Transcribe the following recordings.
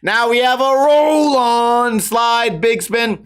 Now we have a roll on slide, big spin.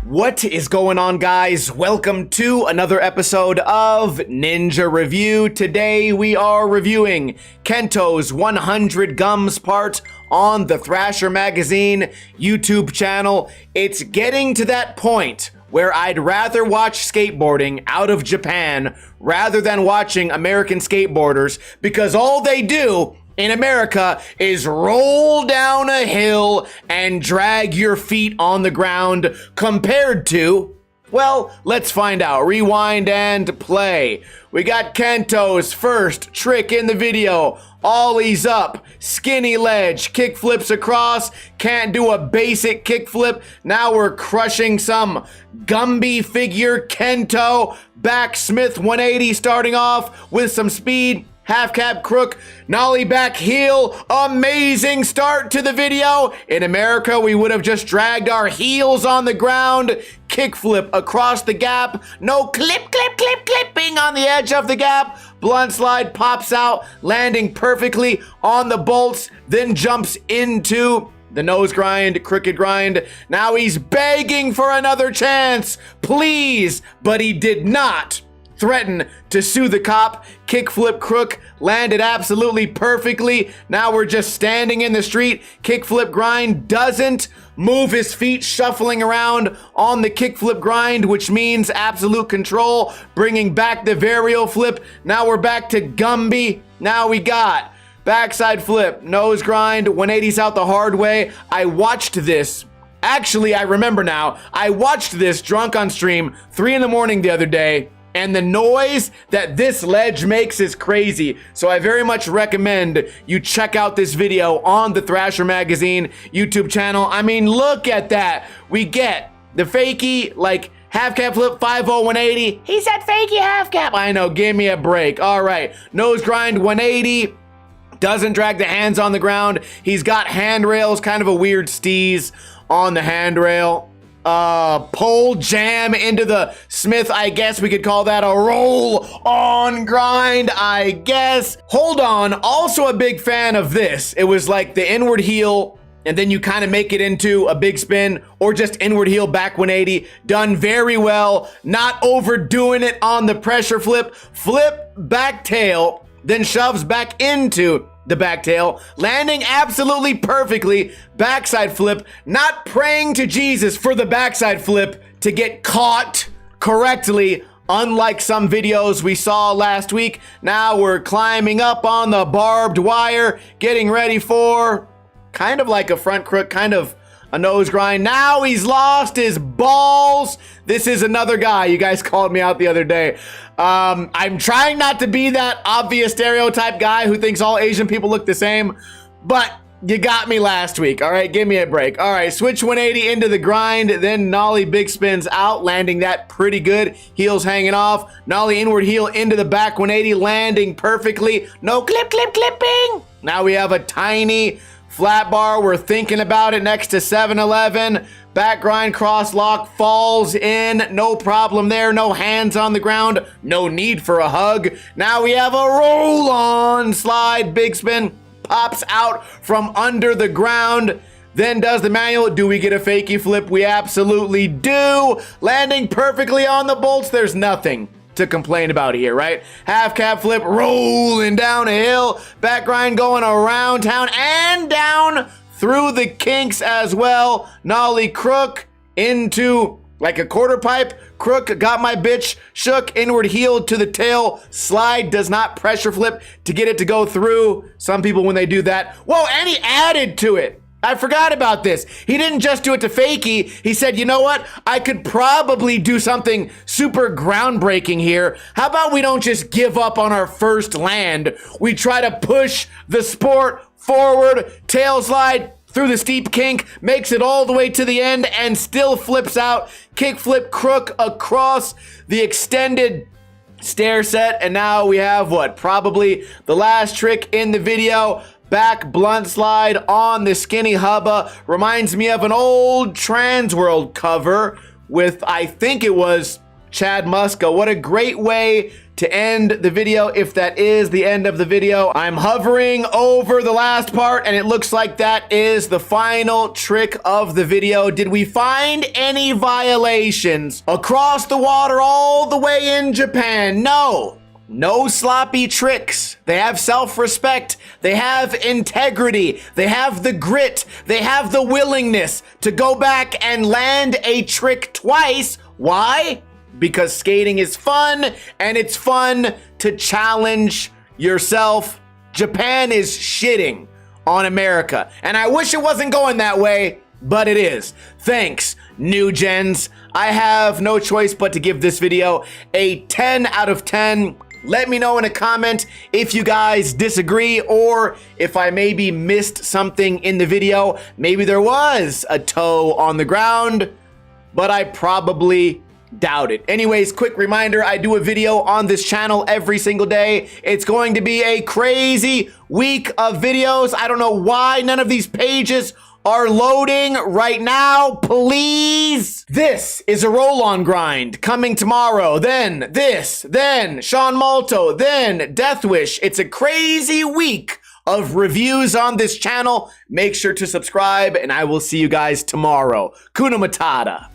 What is going on, guys? Welcome to another episode of Ninja Review. Today we are reviewing Kento's 100 Gums part on the Thrasher Magazine YouTube channel. It's getting to that point where I'd rather watch skateboarding out of Japan rather than watching American skateboarders, because all they do in America is roll down a hill and drag your feet on the ground compared to, well, let's find out. Rewind and play. We got Kento's first trick in the video. Ollies up, skinny ledge, kick flips across, can't do a basic kick flip. Now we're crushing some Gumby figure. Kento, back Smith 180 starting off with some speed. Half cab crook, nollie back heel, amazing start to the video. In America, we would have just dragged our heels on the ground. Kick flip across the gap, no clipping on the edge of the gap. Blunt slide pops out, landing perfectly on the bolts, then jumps into the nose grind, crooked grind. Now he's begging for another chance, please, but he did not threaten to sue the cop. Kickflip crook landed absolutely perfectly. Now we're just standing in the street. Kickflip grind, doesn't move his feet, shuffling around on the kickflip grind, which means absolute control, bringing back the varial flip. Now we're back to Gumby. Now we got backside flip, nose grind, 180s out the hard way. I watched this. Actually, I remember now. I watched this drunk on stream, 3 in the morning the other day. And the noise that this ledge makes is crazy. So I very much recommend you check out this video on the Thrasher Magazine YouTube channel. I mean, look at that. We get the fakie, like, half cap flip, 5-0, 180. He said fakie half cap. I know, give me a break. All right, nose grind, 180. Doesn't drag the hands on the ground. He's got handrails, kind of a weird steez on the handrail. Pole jam into the Smith. I guess we could call that a roll on grind, I guess. Hold on, also a big fan of this. It was like the inward heel, and then you kind of make it into a big spin, or just inward heel back 180. Done very well, not overdoing it on the pressure flip. Flip back tail, then shoves back into the back tail, landing absolutely perfectly. Backside flip, not praying to Jesus for the backside flip to get caught correctly, unlike some videos we saw last week. Now we're climbing up on the barbed wire, getting ready for kind of like a front crook, kind of a nose grind. Now he's lost his balls. This is another guy. You guys called me out the other day. I'm trying not to be that obvious stereotype guy who thinks all Asian people look the same, but you got me last week. All right, give me a break. All right, switch 180 into the grind, then nollie big spins out, landing that pretty good. Heels hanging off. Nollie inward heel into the back 180, landing perfectly. No clipping. Now we have a tiny flat bar. We're thinking about it next to 7-Eleven. Back grind, cross lock, falls in. No problem there. No hands on the ground. No need for a hug. Now we have a roll on slide. Big spin. Pops out from under the ground. Then does the manual. Do we get a fakie flip? We absolutely do. Landing perfectly on the bolts. There's nothing to complain about here, right? Half cap flip, rolling down a hill. Back grind going around town and down through the kinks as well. Nollie crook into like a quarter pipe. Crook got my bitch shook. Inward heel to the tail. Slide, does not pressure flip to get it to go through. Some people, when they do that, whoa, and he added to it. I forgot about this. He didn't just do it to fakie. He said, you know what? I could probably do something super groundbreaking here. How about we don't just give up on our first land? We try to push the sport forward. Tail slide through the steep kink, makes it all the way to the end and still flips out. Kick flip crook across the extended stair set. And now we have what? Probably the last trick in the video. Back blunt slide on the skinny hubba. Reminds me of an old Transworld cover with, I think it was Chad Muska. What a great way to end the video, if that is the end of the video. I'm hovering over the last part, and it looks like that is the final trick of the video. Did we find any violations across the water all the way in Japan? No. No sloppy tricks. They have self-respect. They have integrity. They have the grit. They have the willingness to go back and land a trick twice. Why? Because skating is fun, and it's fun to challenge yourself. Japan is shitting on America, and I wish it wasn't going that way, but it is. Thanks, new gens. I have no choice but to give this video a 10 out of 10. Let me know in a comment if you guys disagree, or if I maybe missed something in the video. Maybe there was a toe on the ground, but I probably doubt it. Anyways, quick reminder, I do a video on this channel every single day. It's going to be a crazy week of videos. I don't know why none of these pages are loading right now. Please. This is a roll-on grind coming tomorrow. Then this, then Sean Malto, then Death Wish. It's a crazy week of reviews on this channel. Make sure to subscribe, and I will see you guys tomorrow. Kuna Matata.